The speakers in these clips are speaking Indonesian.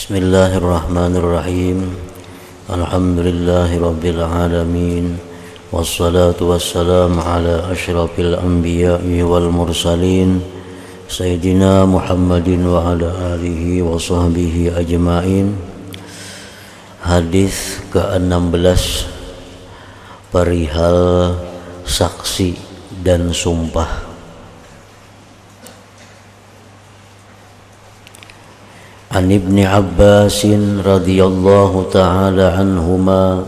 Bismillahirrahmanirrahim. Alhamdulillahi rabbil alamin. Wassalatu wassalamu ala asyrafil anbiya'i wal mursalin Sayyidina Muhammadin wa ala alihi wa sahbihi ajma'in. Hadis ke-16 perihal saksi dan sumpah. An Ibni Abbas radhiyallahu ta'ala anhuma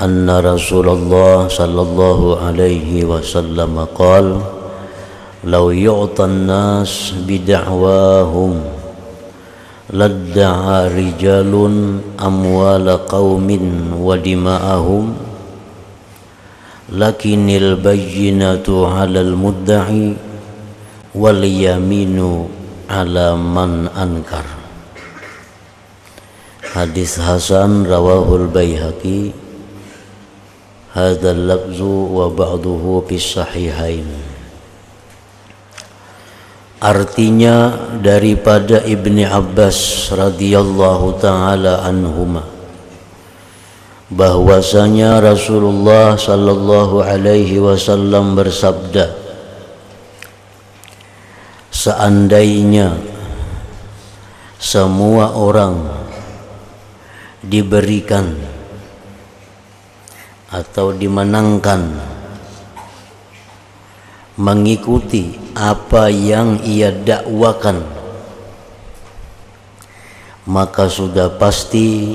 anna Rasulullah sallallahu alaihi wasallam qala law yu'tan nas bid'awahum ladda'a rijalun amwala qaumin wa dima'ahum lakinil bayyinatu 'alal mudda'i wal yaminu 'ala man ankar. Hadis hasan rawahul Baihaqi. Hadzal lafzu wa ba'duhu fis sahihain. Artinya daripada Ibni Abbas radhiyallahu taala anhuma bahwasanya Rasulullah sallallahu alaihi wasallam bersabda, seandainya semua orang diberikan atau dimenangkan mengikuti apa yang ia dakwakan, maka sudah pasti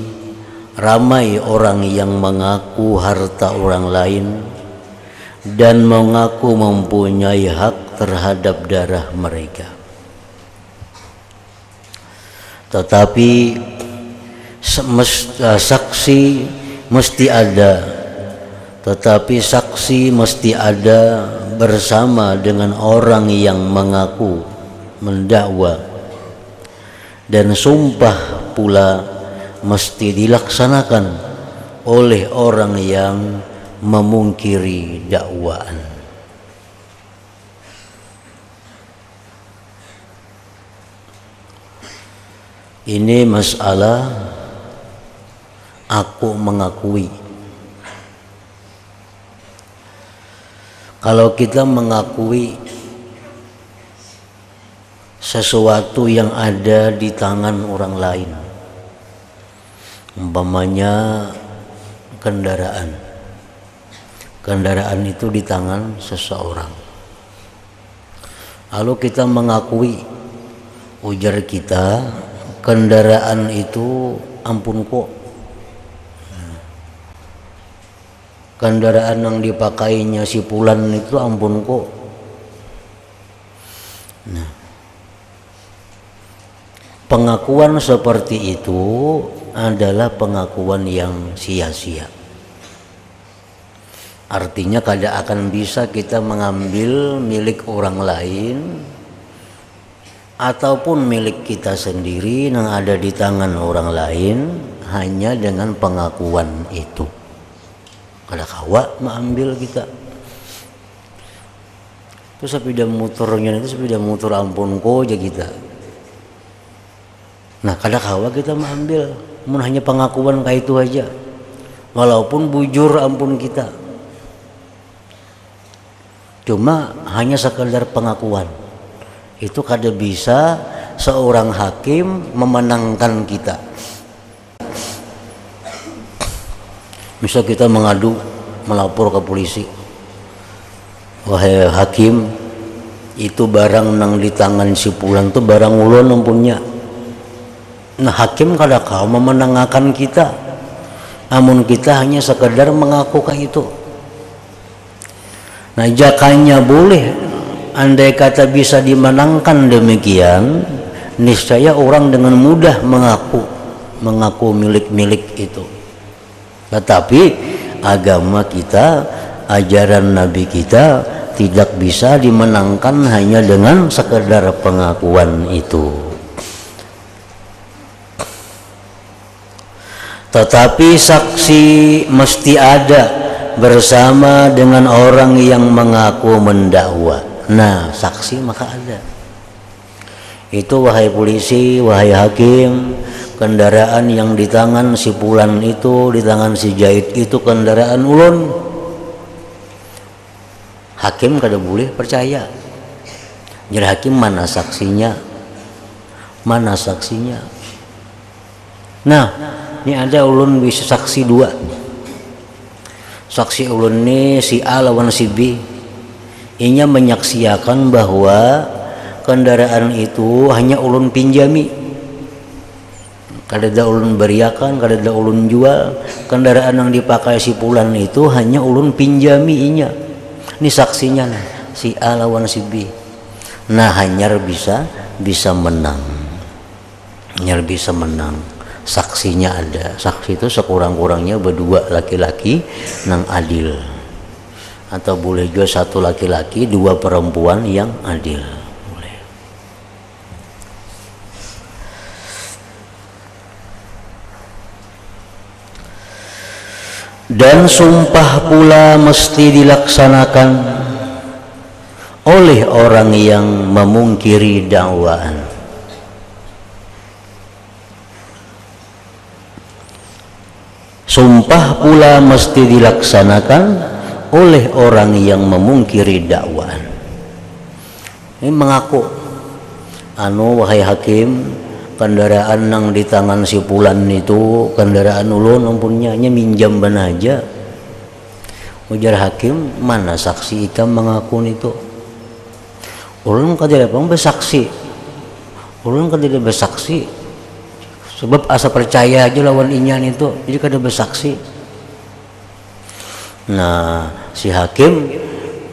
ramai orang yang mengaku harta orang lain dan mengaku mempunyai hak terhadap darah mereka. Tetapi saksi mesti ada, tetapi saksi mesti ada bersama dengan orang yang mengaku mendakwa, dan sumpah pula mesti dilaksanakan oleh orang yang memungkiri dakwaan. Ini masalah aku mengakui. Kalau kita mengakui sesuatu yang ada di tangan orang lain, umpamanya kendaraan itu di tangan seseorang, lalu kita mengakui, ujar kita, kendaraan itu ampun kok, kendaraan yang dipakainya si Fulan itu ampun kok. Nah, pengakuan seperti itu adalah pengakuan yang sia-sia. Artinya kada akan bisa kita mengambil milik orang lain ataupun milik kita sendiri yang ada di tangan orang lain hanya dengan pengakuan itu. Kada kawa mengambil kita. Itu sepeda motornya itu sepeda motor ampun ko aja kita. Nah, kada kawa kita mengambil, mun hanya pengakuan kayak itu aja. Walaupun bujur ampun kita. Cuma hanya sekadar pengakuan. Itu kada bisa seorang hakim memenangkan kita. Misal kita mengadu, melapor ke polisi, wahai hakim, itu barang nang di tangan si Fulan itu barang ulun punya. Nah, hakim kada kau memenangkan kita, namun kita hanya sekedar mengaku kayak itu. Nah, jakanya boleh, andai kata bisa dimenangkan demikian, niscaya orang dengan mudah mengaku milik-milik itu. Tetapi agama kita, ajaran Nabi kita tidak bisa dimenangkan hanya dengan sekedar pengakuan itu. Tetapi saksi mesti ada bersama dengan orang yang mengaku mendakwa. Nah, saksi maka ada. Itu wahai polisi, wahai hakim, kendaraan yang di tangan si Fulan itu, di tangan si Jaid itu kendaraan ulun. Hakim kada boleh percaya. Jadi hakim, mana saksinya? Mana saksinya? Nah, ini ada ulun bisa saksi dua. Saksi ulun ini si A lawan si B. Inya menyaksikan bahwa kendaraan itu hanya ulun pinjami. Kada ada ulun beriakan, kada ada ulun jual. Kendaraan yang dipakai si Fulan itu hanya ulun pinjami inya. Ini saksinya nah, si A lawan si B. Nah, hanyar bisa menang. Hanyar bisa menang. Saksinya ada. Saksi itu sekurang-kurangnya berdua laki-laki nang adil. Atau boleh juga satu laki-laki, dua perempuan yang adil. Boleh. Dan sumpah pula mesti dilaksanakan oleh orang yang memungkiri dakwaan. Sumpah pula mesti dilaksanakan oleh orang yang memungkiri dakwaan. Ini mengaku, wahai hakim, kendaraan yang di tangan si Fulan itu kendaraan ulun, ampunnya hanya minjam ban aja. Ujar hakim, mana saksi ikam mengaku itu? Ulun kada apa bersaksi. Ulun kada bersaksi. Sebab asa percaya aja lawan inyan itu, jadi kada bersaksi. Nah, si hakim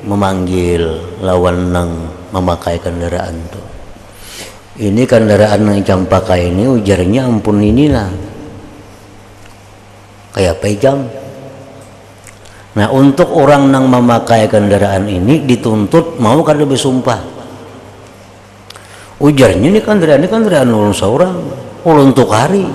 memanggil lawan nang memakai kendaraan itu. Ini kendaraan yang jam pakai ini, ujarnya ampun inilah. Kayak apa jam? Nah, untuk orang nang memakai kendaraan ini dituntut mau kada bersumpah. Ujarnya ini kendaraan ulun seorang, ulun tukari,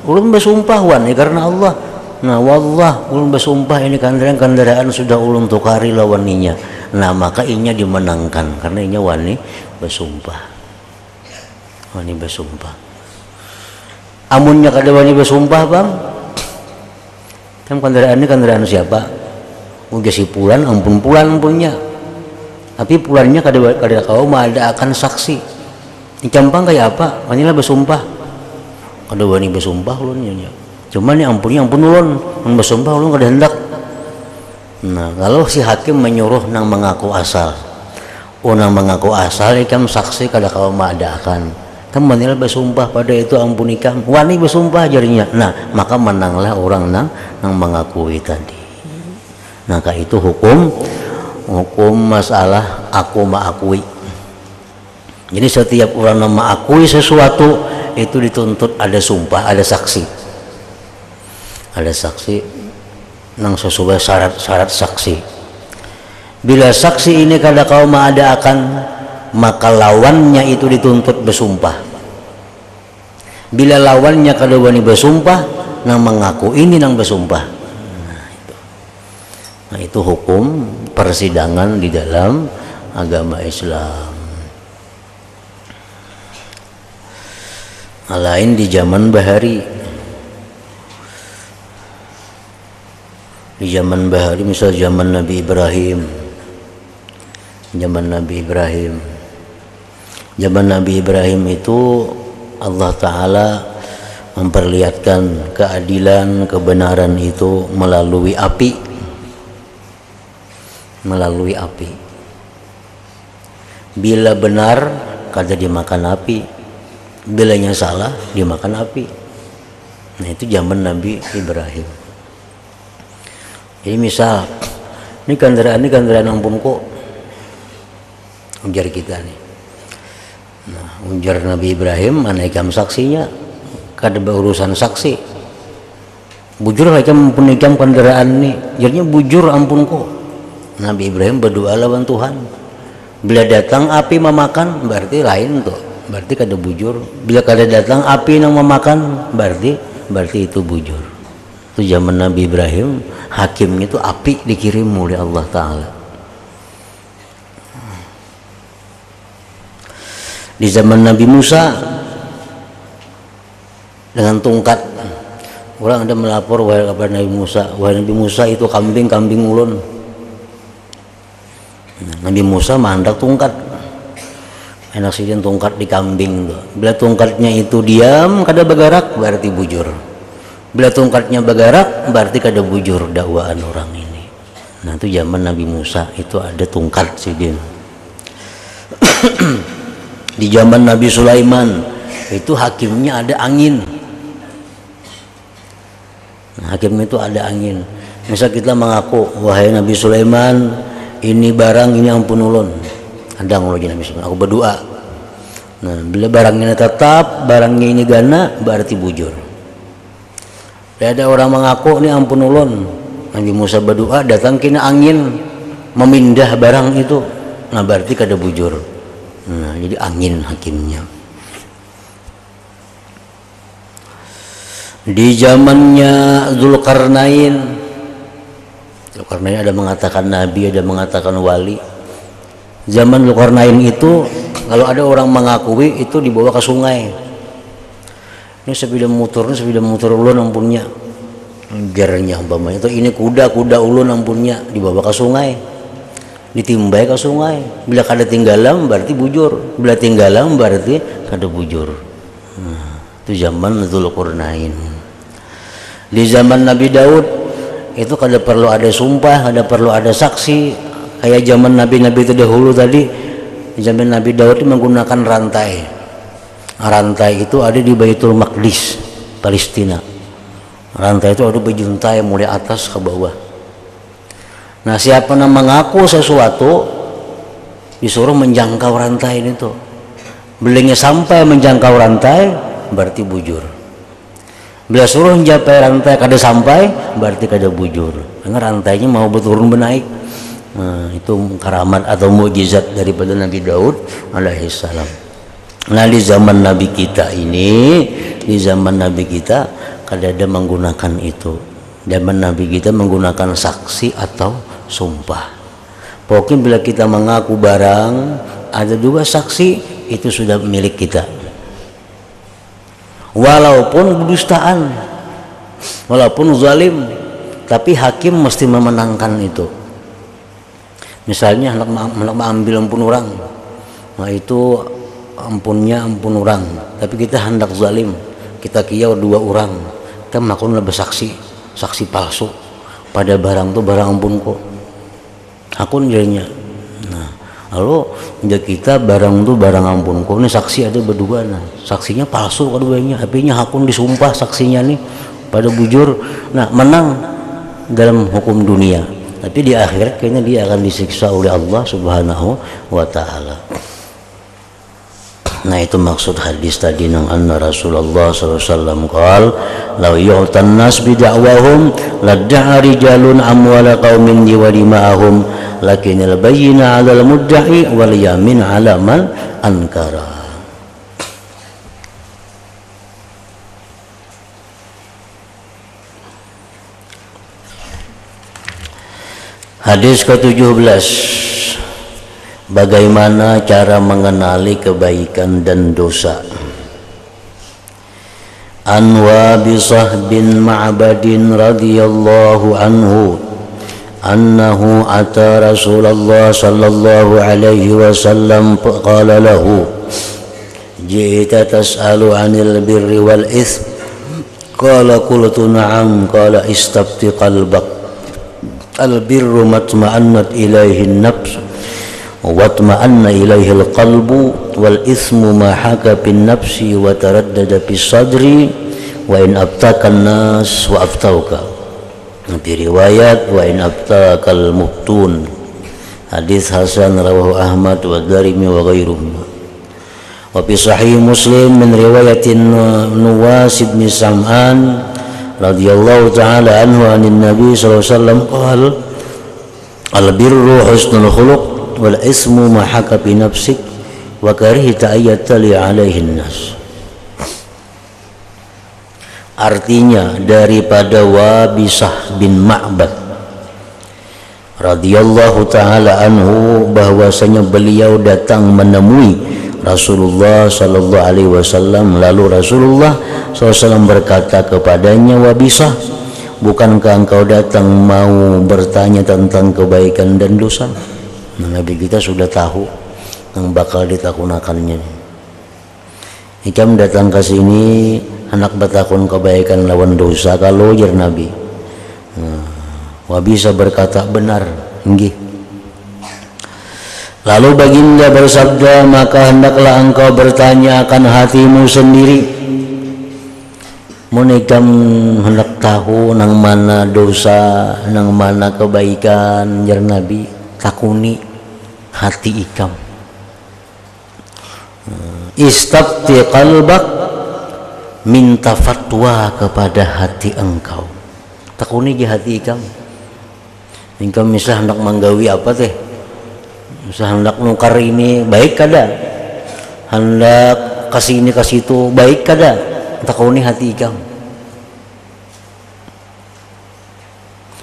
ulun bersumpah wani karena Allah. Nah, wallah ulun bersumpah ini kendaraan sudah ulun tukari lawaninya. Nah, maka inya dimenangkan karena inya wani bersumpah. Wani bersumpah. Amunnya kada wani bersumpah, Bang. Kan kendaraan ini kendaraan siapa? Uga si Fulan, ampun Fulan punya. Tapi Fulannya kada kau ada akan saksi. Ini campang kayak apa? Wanilah bersumpah. Kada wani bersumpah ulunnya. Cuma nih ampun ulun, bersumpah ulun kada hendak. Nah, kalau si hakim menyuruh nang mengaku asal, nang mengaku asal ikam saksi kada kau maadakan. Kam wanilah bersumpah pada itu ampun ikam. Wani bersumpah jarinya. Nah, maka menanglah orang nang mengakui tadi. Maka itu hukum masalah aku mengakui. Jadi setiap orang yang mengakui sesuatu itu dituntut ada sumpah, ada saksi. Ada saksi nang sesuai syarat saksi. Bila saksi ini kada kau maadakan, maka lawannya itu dituntut bersumpah. Bila lawannya kada wani bersumpah, nang mengaku ini nang bersumpah. Nah, itu hukum persidangan di dalam agama Islam. Lain di zaman bahari. Di zaman bahari, misal zaman Nabi Ibrahim. Zaman Nabi Ibrahim. Zaman Nabi Ibrahim itu Allah Ta'ala memperlihatkan keadilan, kebenaran itu melalui api. Melalui api. Bila benar, kada dimakan api. Bilanya salah, dimakan api. Nah, itu zaman Nabi Ibrahim. Jadi misal, ini kendaraan ampun kok. Ujar kita nih. Nah, ujar Nabi Ibrahim, mana ikam saksinya? Kada berurusan saksi. Bujur ikam ampun ikam kendaraan nih. Jadinya bujur ampun kok. Nabi Ibrahim berdoa lawan Tuhan. Bila datang api memakan, berarti lain tuh. Berarti kada bujur. Bila kada datang api yang memakan, berarti itu bujur. Itu zaman Nabi Ibrahim, hakim itu api dikirim oleh Allah Ta'ala. Di zaman Nabi Musa dengan tungkat. Orang ada melapor kepada Nabi Musa, wahai Nabi Musa itu kambing ulun. Nabi Musa mandak tungkat, enak sih tungkat di kambing tuh. Bila tungkatnya itu diam kada bergerak berarti bujur, bila tungkatnya bergerak berarti kada bujur dakwaan orang ini. Nah itu zaman Nabi Musa itu ada tungkat sidin. Di zaman Nabi Sulaiman itu hakimnya ada angin. Nah, hakim itu ada angin. Misal kita mengaku, wahai Nabi Sulaiman, ini barang ini ampun ulun. Ada ngulun Nabi Sulaiman, aku berdoa. Nah, bila barangnya tetap, barangnya ini gana, berarti bujur. Bila ada orang mengaku, ini ampun ulun. Nabi Musa berdoa, datang kena angin, memindah barang itu. Nah, berarti kada bujur. Nah, jadi angin hakimnya. Di zamannya Dzulkarnain ada mengatakan nabi, ada mengatakan wali. Zaman Dzulkarnain itu kalau ada orang mengakui itu dibawa ke sungai. Ini sepeda motor ulun ampunnya, gernya umpamanya itu ini kuda ulun ampunnya dibawa ke sungai, ditimbai ke sungai. Bila kada tinggalan berarti bujur, bila tinggalan berarti kada bujur. Nah, itu zaman Dzulkarnain. Di zaman Nabi Daud itu kada perlu ada sumpah, kada perlu ada saksi kayak zaman nabi-nabi terdahulu tadi. Di zaman Nabi Daud itu menggunakan rantai. Rantai itu ada di Baitul Maqdis, Palestina. Rantai itu ada bejuntai mulai atas ke bawah. Nah, siapa yang mengaku sesuatu disuruh menjangkau rantai itu. Belinya sampai menjangkau rantai berarti bujur. Bila suruh mencapai rantai kada sampai berarti kada bujur, karena rantainya mau berturun menaik. Nah, itu karamat atau mukjizat daripada Nabi Daud alaihissalam. Nah, di zaman Nabi kita kada ada menggunakan itu. Zaman Nabi kita menggunakan saksi atau sumpah. Pokoknya bila kita mengaku barang ada juga saksi, itu sudah milik kita. Walaupun dustaan, walaupun zalim, tapi hakim mesti memenangkan itu. Misalnya hendak mengambil ampun orang, nah itu ampunnya ampun orang, tapi kita hendak zalim, kita kiau 2 orang, kita melakukan saksi palsu pada barang itu barang ampun kok, hakun jadinya. Nah, lalu kita barang itu barang ampun kok, ini saksi ada berdua, nah saksinya palsu keduanya, apinya hakun disumpah saksinya nih pada bujur. Nah, menang dalam hukum dunia, tapi di akhirat kayaknya dia akan disiksa oleh Allah Subhanahu wa Ta'ala. Nah, itu maksud hadis tadi nang anna Rasulullah SAW qol law yu'tan nas bi da'wahum ladda'a rijalun amwala qaumin wa dima'ahum lakinal bayyina 'alal mudda'i wal yamin 'ala man ankara. Hadis ke-17, bagaimana cara mengenali kebaikan dan dosa. An Wabisah bin Ma'badin radhiyallahu anhu annahu ata Rasulullah sallallahu alaihi wasallam faqala lahu ji'ta tas'alu 'anil birri wal itsm qala qultu na'am qala istabti qalbak al-birru matma'annat ilaihi an-nafs watma'anna ilaihi al-qalbu wal ithmu ma haka bin nafsi wa taraddada bis sadri wa in abtaka an-nas wa aftauka. Di riwayat wa in abtaka al-mubtun. Hadis hasan rawahu Ahmad wa Darimi wa ghairuhum. Wa fi sahih Muslim min riwayatin Nuwas bin Sam'an radhiyallahu ta'ala anhu anin Nabi sallallahu alaihi wasallam qala al-birru husnul khuluq wal ismu ma haka bi nafsik wa karihta ayyatali alaihi nas. Artinya daripada Wabisah bin Ma'bad radhiyallahu taala anhu bahwasanya beliau datang menemui Rasulullah sallallahu alaihi wasallam. Lalu Rasulullah SAW berkata kepadanya, Wabisah, bukankah engkau datang mau bertanya tentang kebaikan dan dosa? Nah, Nabi kita sudah tahu yang bakal ditakunakannya. Ikam datang ke sini hendak bertakun kebaikan lawan dosa kalau jar Nabi. Wabisah berkata, benar, nggih. Lalu baginda bersabda, maka hendaklah engkau bertanya akan hatimu sendiri. Mun ikam hendak tahu nang mana dosa, nang mana kebaikan, jar Nabi, takuni hati ikam. Istabti qalbak, minta fatwa kepada hati engkau. Takuni di hati ikam. Ikam misal hendak menggawi apa teh? Misal hendak nukar ini baik kada, hendak kasih ini kasih itu baik kada, takuni hati ikam.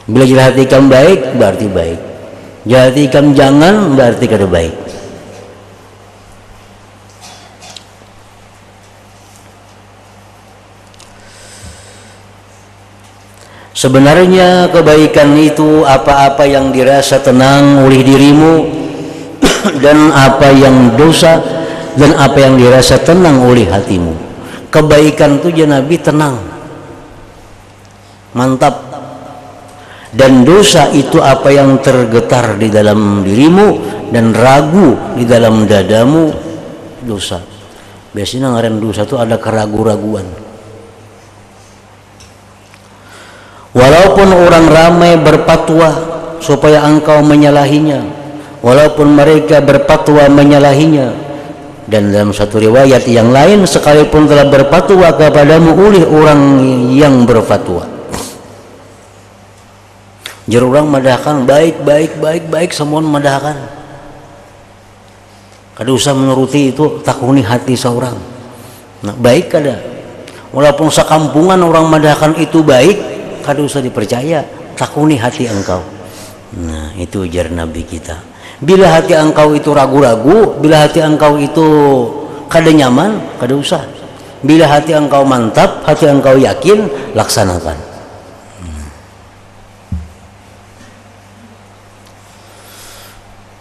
Bila jelas hati ikam baik berarti baik, jelas hati ikam jangan berarti kada baik. Sebenarnya kebaikan itu apa-apa yang dirasa tenang oleh dirimu dan apa yang dosa dan apa yang dirasa tenang oleh hatimu. Kebaikan itu ya Nabi tenang, mantap. Dan dosa itu apa yang tergetar di dalam dirimu dan ragu di dalam dadamu, dosa. Biasanya ngaren dosa itu ada keraguan-raguan. Walaupun orang ramai berfatwa supaya engkau menyalahinya, walaupun mereka berfatwa menyalahinya, dan dalam satu riwayat yang lain sekalipun telah berfatwa kepadamu oleh orang yang berfatwa, jar orang madahkan baik semua madahkan, kada usah menuruti itu, takuni hati seorang. Nah, baik kada, walaupun sekampungan orang madahkan itu baik, kada usah dipercaya, takuni hati engkau. Nah, itu ujar Nabi kita. Bila hati engkau itu ragu-ragu, bila hati engkau itu kada nyaman, kada usah. Bila hati engkau mantap, hati engkau yakin, laksanakan.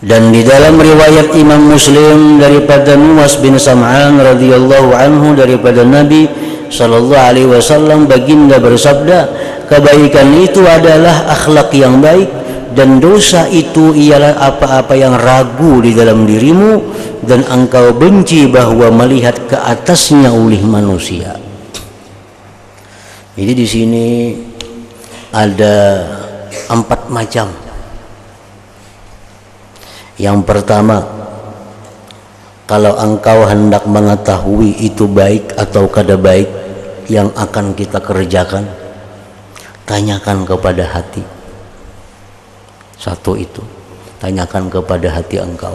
Dan di dalam riwayat Imam Muslim daripada Nuwas bin Sam'an radhiyallahu anhu daripada Nabi sallallahu alaihi wasallam, baginda bersabda, kebaikan itu adalah akhlak yang baik, dan dosa itu ialah apa-apa yang ragu di dalam dirimu dan engkau benci bahwa melihat ke atasnya oleh manusia. Jadi di sini ada 4 macam. Yang pertama, kalau engkau hendak mengetahui itu baik atau kada baik yang akan kita kerjakan, tanyakan kepada hati. Satu itu, tanyakan kepada hati engkau.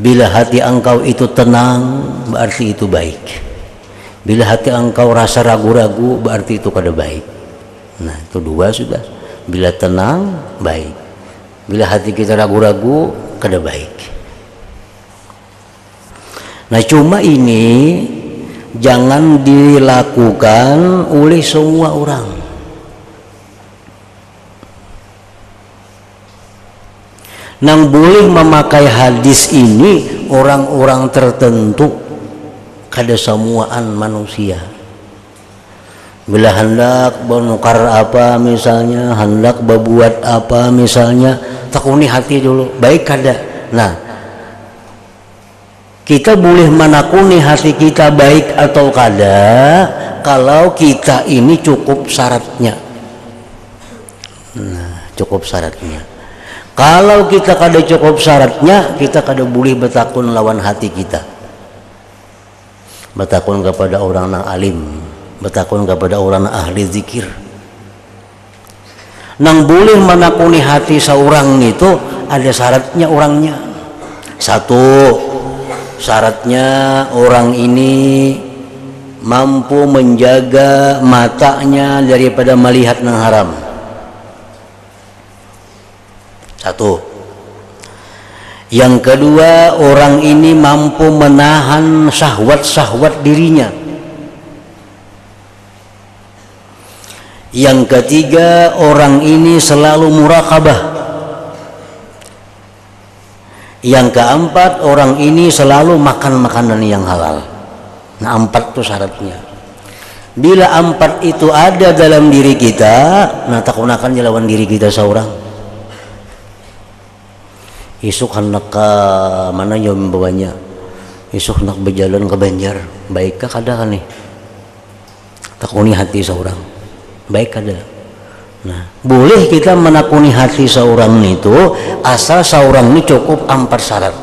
Bila hati engkau itu tenang, berarti itu baik. Bila hati engkau rasa ragu-ragu, berarti itu kada baik. Nah, itu 2 sudah. Bila tenang, baik. Bila hati kita ragu-ragu, kada baik. Nah, cuma ini jangan dilakukan oleh semua orang. Nang boleh memakai hadis ini orang-orang tertentu, kada semuaan manusia. Bila hendak menukar apa misalnya, hendak berbuat apa misalnya, takuni hati dulu, baik kada. Nah, kita boleh menakuni hati kita baik atau kada kalau kita ini cukup syaratnya. Nah, cukup syaratnya. Kalau kita kada cukup syaratnya, kita kada boleh bertakun lawan hati kita. Bertakun kepada orang yang alim, bertakun kepada orang ahli zikir. Nang boleh menakuni hati seorang itu ada syaratnya orangnya. 1, syaratnya orang ini mampu menjaga matanya daripada melihat yang haram. 1. Yang kedua, orang ini mampu menahan syahwat-syahwat dirinya. Yang ketiga, orang ini selalu muraqabah. Yang keempat, orang ini selalu makan makanan yang halal. Nah, 4 itu syaratnya. Bila 4 itu ada dalam diri kita, nah takunakan lawan diri kita seorang. Isuk hendak ke mana yang membawanya? Isuk hendak berjalan ke Banjar, baikkah kada kan nih? Takuni hati seorang, baik kada. Nah, boleh kita menakuni hati seorang itu asal seorang ini cukup 4 syarat.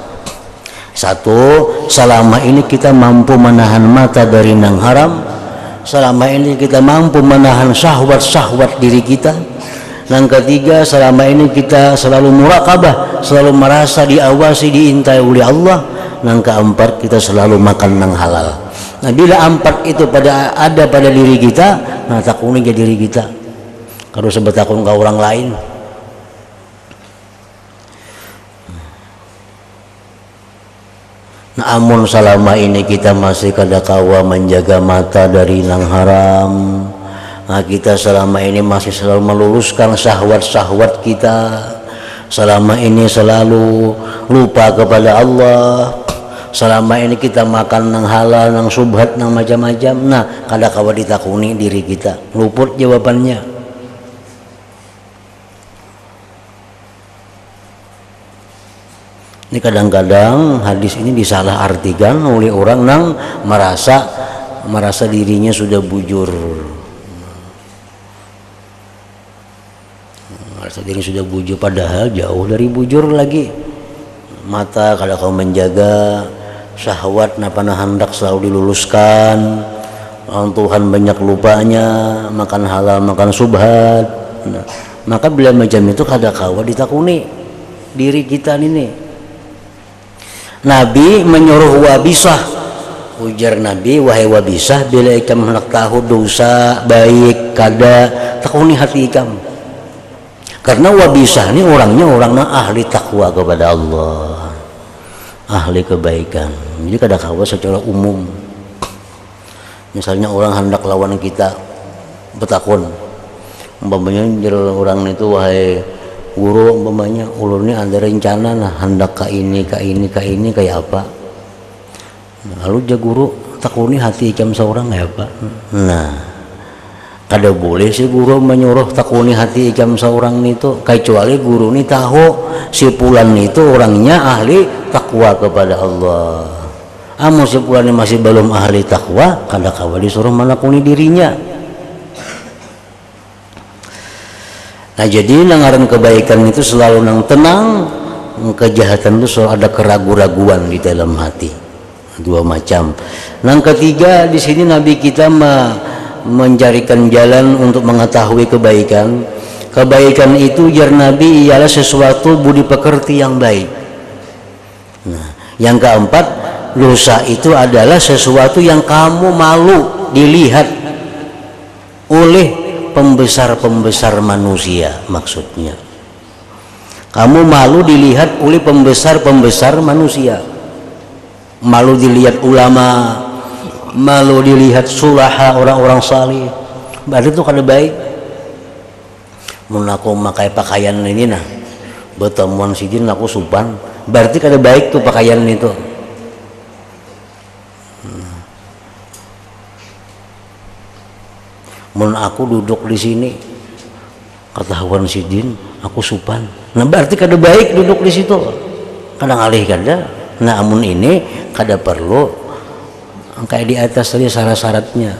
1, selama ini kita mampu menahan mata dari nang haram. Selama ini kita mampu menahan syahwat-syahwat diri kita. Yang ketiga, selama ini kita selalu muraqabah, selalu merasa diawasi, diintai oleh Allah. Yang keempat, kita selalu makan yang halal. Nah, bila 4 itu ada pada diri kita, nah takuni ke diri kita. Kalau sebut takun ke orang lain. Nah, amun selama ini kita masih kada kawa menjaga mata dari nang haram. Nah, kita selama ini masih selalu meluluskan syahwat-syahwat kita. Selama ini selalu lupa kepada Allah. Selama ini kita makan nang halal, nang subhat, nang macam-macam. Nah, kada kawa ditakuni diri kita. Luput jawabannya. Ini kadang-kadang hadis ini disalah artikan oleh orang yang merasa dirinya sudah bujur. Merasa dirinya sudah bujur, padahal jauh dari bujur lagi. Mata kalau kau menjaga, syahwat napa hendak selalu diluluskan. Tuhan banyak lupanya, makan halal, makan subhat. Nah, maka bila macam itu kada kawa ditakuni diri kita ini. Nabi menyuruh Wabisah, ujar Nabi, wahai Wabisah, bila ikam hendak tahu dosa baik kada, takuni hati ikam. Karena Wabisah ini orangnya ahli takwa kepada Allah, ahli kebaikan. Jadi kada kawa secara umum. Misalnya orang hendak lawan kita betakun, umpamanya orang itu, wahai guru, umpamanya ulun ini ada rencana nah hendak ke ini kayak apa. Lalu ja guru takuni hati ikam seorang kayak apa. Nah, kada boleh si guru menyuruh takuni hati ikam seorang itu, kecuali guru ini tahu si fulan itu orangnya ahli takwa kepada Allah. Amun si fulan ini masih belum ahli takwa, kada kawa disuruh menakuni dirinya. Nah, jadi langaran kebaikan itu selalu nang tenang, kejahatan itu selalu ada keraguan-raguan di dalam hati. 2 macam. Yang ketiga, di sini Nabi kita mencarikan jalan untuk mengetahui kebaikan. Kebaikan itu jar Nabi ialah sesuatu budi pekerti yang baik. Nah, yang keempat, dosa itu adalah sesuatu yang kamu malu dilihat oleh pembesar-pembesar manusia. Maksudnya kamu malu dilihat oleh pembesar-pembesar manusia, malu dilihat ulama, malu dilihat sulaha, orang-orang salih. Berarti itu kada baik. Mun aku memakai pakaian ini nah bertemuan sidin aku supan, berarti kada baik tuh pakaian itu. Mun aku duduk di sini ketahuan sidin aku supan, nah berarti kada baik duduk di situ, kada ngalih kada. Nah, amun ini kada perlu kayak di atas tadi syarat-syaratnya.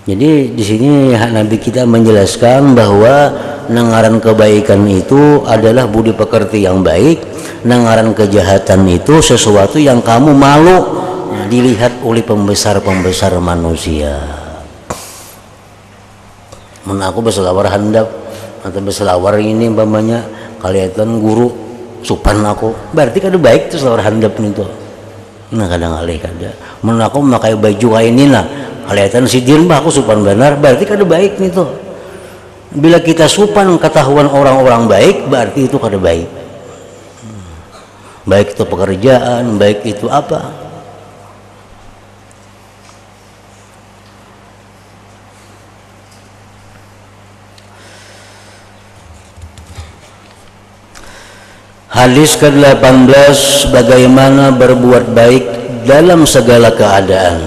Jadi di sini Nabi kita menjelaskan bahwa nangaran kebaikan itu adalah budi pekerti yang baik, nangaran kejahatan itu sesuatu yang kamu malu dilihat oleh pembesar-pembesar manusia. Mun aku berselawar handap atau berselawar ini umpamanya kelihatan guru supan aku, berarti kada baik tuh selawar handap itu. Nah, kadang alih kada. Mun aku memakai baju kain ini nah kelihatan sidin bah aku supan benar, berarti kada baik nih tuh. Bila kita supan ketahuan orang-orang baik, berarti itu kada baik. baik itu pekerjaan, baik itu apa. Hadis ke-18, bagaimana berbuat baik dalam segala keadaan.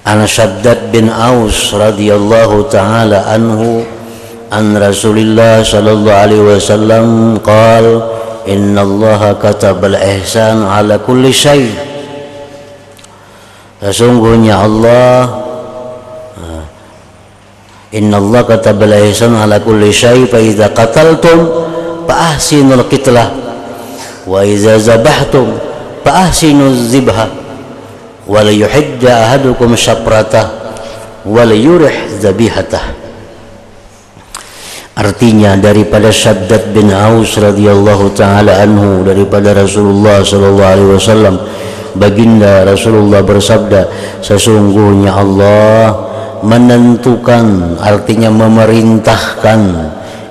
An Shaddad bin Aus radhiyallahu taala anhu an Rasulillah sallallahu alaihi wasallam qala innallaha katabal ihsan ala kulli syai. Sesungguhnya Allah innallaha katabal ihsan ala kulli syai fa idza qataltum fa ahsinul qitlah wa idza zabahtum fa ahsinuz zibha wa la yuhidda ahadukum syafratah wa la yurih zabihatah. Artinya daripada Shaddad bin Aus radhiyallahu taala anhu, daripada Rasulullah sallallahu alaihi wasallam, baginda Rasulullah bersabda, sesungguhnya Allah menentukan, artinya memerintahkan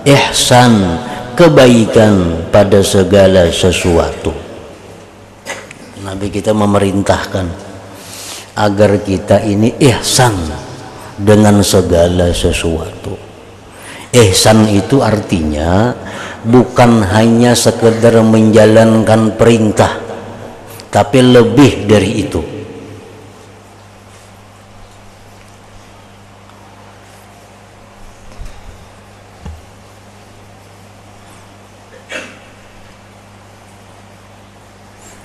ihsan, kebaikan pada segala sesuatu. Nabi kita memerintahkan agar kita ini ihsan dengan segala sesuatu. Ihsan itu artinya bukan hanya sekedar menjalankan perintah, tapi lebih dari itu.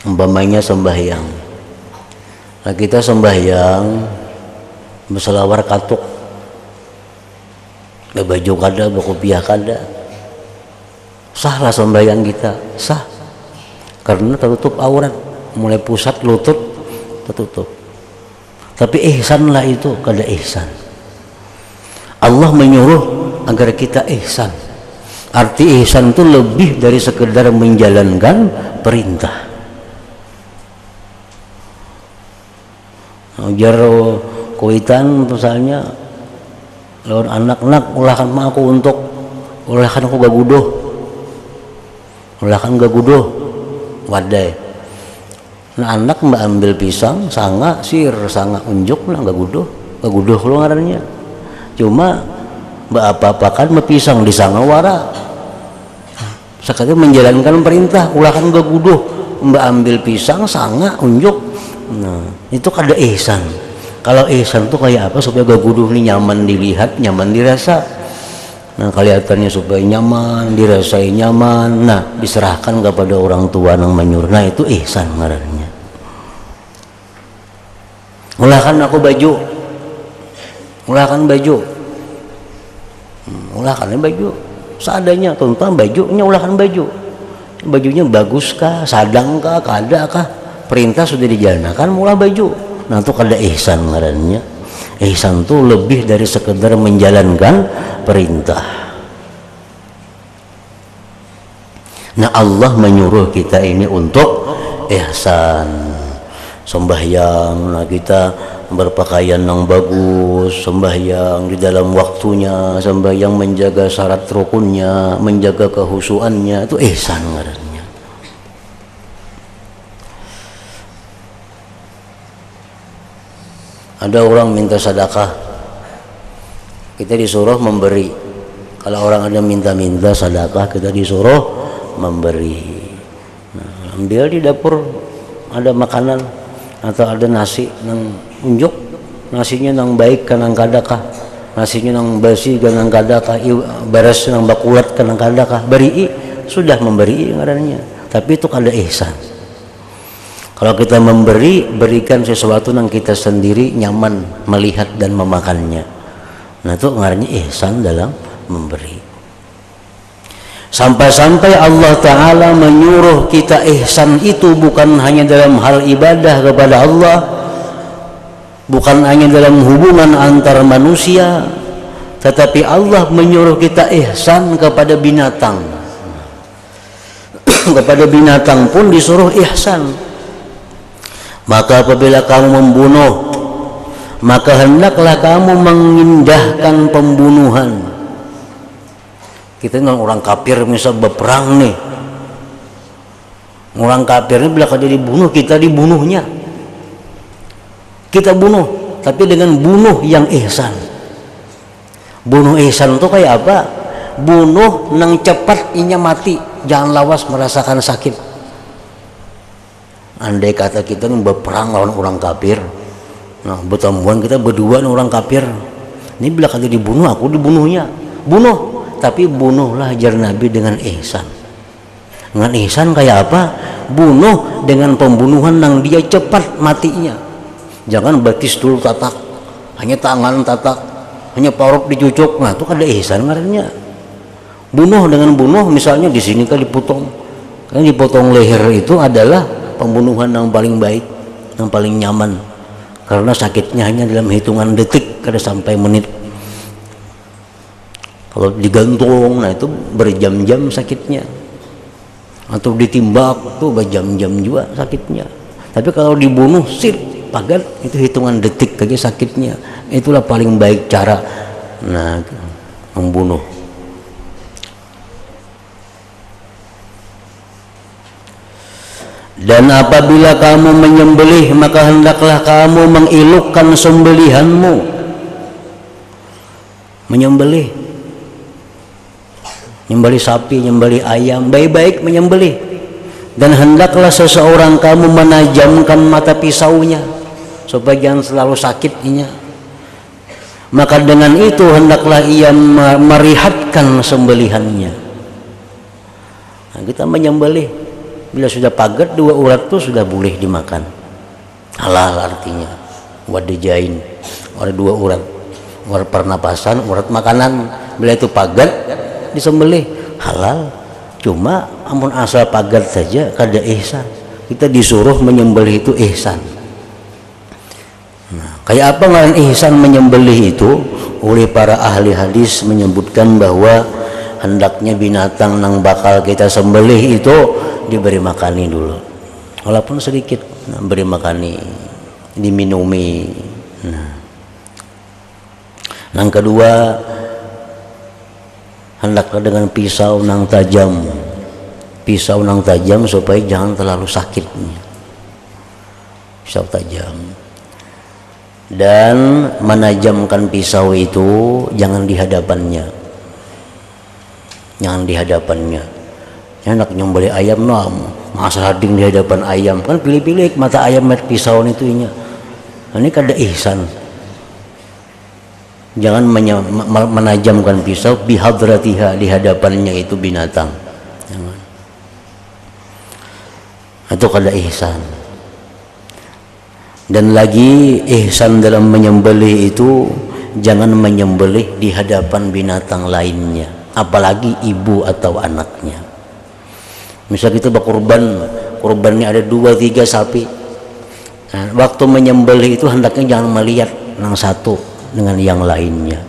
Umpamanya sembahyang, nah kita sembahyang berselawar katuk, baju kada, berkopiah kada, sahlah sembahyang kita, sah, karena tertutup aurat, mulai pusat lutut tertutup. Tapi ihsanlah itu kada ihsan. Allah menyuruh agar kita ihsan. Arti ihsan itu lebih dari sekedar menjalankan perintah. Ujar kuitan misalnya, lawan anak-anak ulahkan aku untuk ulahkan aku gagudoh, ulahkan gagudoh wadai. Nah anak mbak ambil pisang, sanga sir, sanga unjuk, nah gagudoh lu ngarannya. Cuma mbak apa-apakan mbak pisang di sanga wara. Sekali menjalankan perintah, ulahkan gagudoh, mbak ambil pisang, sanga unjuk. Nah itu kada ihsan. Kalau ihsan tuh kayak apa? Supaya gaguduh ini nyaman dilihat, nyaman dirasa. Nah kelihatannya supaya nyaman, dirasai nyaman. Nah diserahkan kepada orang tua yang menyuruh. Nah itu ihsan ngarannya. Ulahkan aku baju, ulahkan baju, ulahkan baju seadanya. Tentang bajunya, ulahkan baju. Bajunya bagus kah, sadang kah, kada kah? Perintah sudah dijalankan, mulai baju. Nah itu kada ihsan ngarannya. Ihsan itu lebih dari sekedar menjalankan perintah. Nah Allah menyuruh kita ini untuk ihsan. Sembahyang, nah kita berpakaian yang bagus, sembahyang di dalam waktunya, sembahyang menjaga syarat rukunnya, menjaga kehusuannya, itu ihsan ngarannya. Ada orang minta sedekah, kita disuruh memberi. Kalau orang ada minta-minta sedekah, kita disuruh memberi. Nah, ambil di dapur ada makanan atau ada nasi nang unjuk, nasinya nang baik kanang kadakah, nasinya nang basi kanang kadakah, beres nang bakulat kanang kadakah, beri, sudah memberi ngarannya. Tapi itu kada ihsan. Kalau kita memberi, berikan sesuatu yang kita sendiri nyaman melihat dan memakannya. Nah itu ngarannya ihsan dalam memberi. Sampai-sampai Allah Ta'ala menyuruh kita ihsan itu bukan hanya dalam hal ibadah kepada Allah, bukan hanya dalam hubungan antar manusia, tetapi Allah menyuruh kita ihsan kepada binatang. Kepada binatang pun disuruh ihsan. Maka apabila kamu membunuh, maka hendaklah kamu mengindahkan pembunuhan. Kita dengan orang kafir misal berperang nih, Orang kafir ini bila dia dibunuh, kita dibunuhnya. Kita bunuh, tapi dengan bunuh yang ihsan. Bunuh ihsan itu kayak apa? Bunuh nang cepat inya mati, jangan lawas merasakan sakit. Andai kata kita berperang lawan orang kafir, nah bertemuan kita berdua nih orang kafir, ini bila kata dibunuh, aku dibunuhnya. Bunuh, tapi bunuhlah ajar Nabi dengan ihsan. Dengan ihsan kayak apa? Bunuh dengan pembunuhan yang dia cepat matinya. Jangan batis dulu tatak, hanya tangan tatak, hanya parok dicucuk. Nah itu kan ada ihsan ngarannya. Bunuh dengan bunuh, misalnya di sini kan dipotong, kan dipotong leher, itu adalah pembunuhan yang paling baik, yang paling nyaman, karena sakitnya hanya dalam hitungan detik, kada sampai menit. Kalau digantung, nah itu berjam-jam sakitnya. Atau ditimbak tuh berjam-jam juga sakitnya. Tapi kalau dibunuh sir pagar, itu hitungan detik aja sakitnya. Itulah paling baik cara membunuh. Dan apabila kamu menyembelih, maka hendaklah kamu mengilukkan sembelihanmu. Menyembelih, nyembelih sapi, nyembelih ayam, baik-baik menyembelih. Dan hendaklah seseorang kamu menajamkan mata pisaunya supaya jangan selalu sakitnya. Maka dengan itu hendaklah ia merihatkan sembelihannya. Nah, kita menyembelih, bila sudah pagat 2 urat itu sudah boleh dimakan. Halal artinya. Wadijain, ada 2 urat, urat pernapasan, urat makanan. Bila itu pagat disembelih halal. Cuma amun asal pagat saja kada ihsan. Kita disuruh menyembelih itu ihsan. Nah, kayak apa ngaran ihsan menyembelih itu? Oleh para ahli hadis menyebutkan bahwa hendaknya binatang yang bakal kita sembelih itu diberi makani dulu, walaupun sedikit. Nah, beri makani, diminumi. Nah, yang kedua, hendaklah dengan pisau nang tajam, pisau nang tajam supaya jangan terlalu sakitnya, pisau tajam. Dan menajamkan pisau itu jangan di hadapannya, jangan di hadapannya. Enak nyembelih ayam, no masa hading di hadapan ayam, kan pilih-pilih mata ayam met pisau itu nya. Ini kada ihsan. Jangan menajamkan pisau bihadratiha, di hadapannya itu binatang. Jangan. Itu kada ihsan. Dan lagi ihsan dalam menyembelih itu jangan menyembelih di hadapan binatang lainnya, apalagi ibu atau anaknya. Misal kita kurbannya ada 2-3 sapi. Nah, waktu menyembelih itu hendaknya jangan melihat yang satu dengan yang lainnya.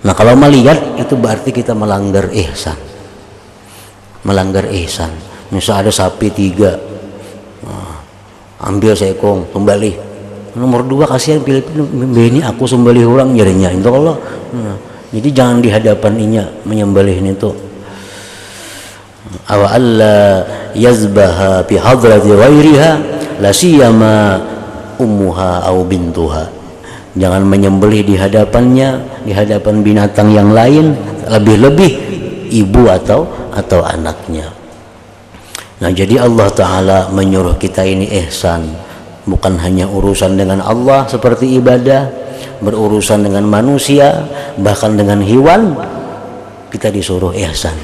Nah, kalau melihat itu berarti kita melanggar ihsan. Melanggar ihsan. Misal ada sapi 3, ambil seekong, sembelih. Nomor 2 kasihan pilih-pilih, ini aku sembelih orang jadinya. Itu kalau jadi jangan di hadapan inya menyembelih itu. Aw alla yazbaha bi hadrati ghairiha la siyama ummuha aw bintuha. Jangan menyembelih di hadapannya, di hadapan binatang yang lain, lebih-lebih ibu atau anaknya. Nah, jadi Allah Ta'ala menyuruh kita ini ihsan, bukan hanya urusan dengan Allah seperti ibadah, berurusan dengan manusia, bahkan dengan hewan. Kita disuruh ihsan,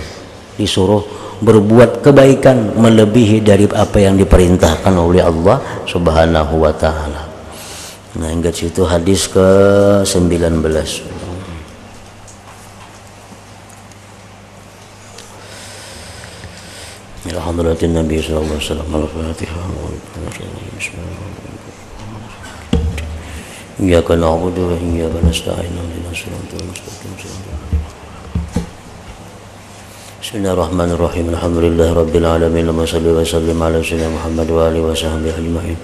disuruh berbuat kebaikan melebihi dari apa yang diperintahkan oleh Allah Subhanahu wa Ta'ala. Nah, ingat situ hadis ke-19. Ila hadratin Nabi sallallahu alaihi wasallam. Al-Fatihah. Iyyaka na'budu wa iyyaka nasta'in. Ihdinas siratal mustaqim. Bismillahirrahmanirrahim. Alhamdulillah rabbil alamin. Allahumma shalli wa sallim ala sayyidina Muhammad wa alihi wa sahbihi ajma'in.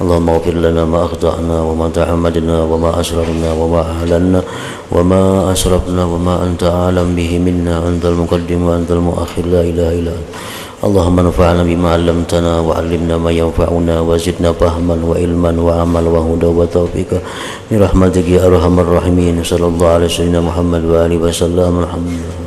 Allahumma ighfir lana ma akhta'na wa ma ta'ammadna wa ma asrarna wa ma a'lanna wa ma asrafna wa ma anta a'lam bihi minna, antal muqaddim wa antal muakhir, la ilaha illa anta. اللهم انفعنا بما علمتنا وعلمنا ما ينفعنا وزدنا فهما وعلما وعملا وهدى وتوفيقا برحمتك يا ارحم الراحمين. صلى الله على سيدنا محمد وآله وسلم. الحمد لله.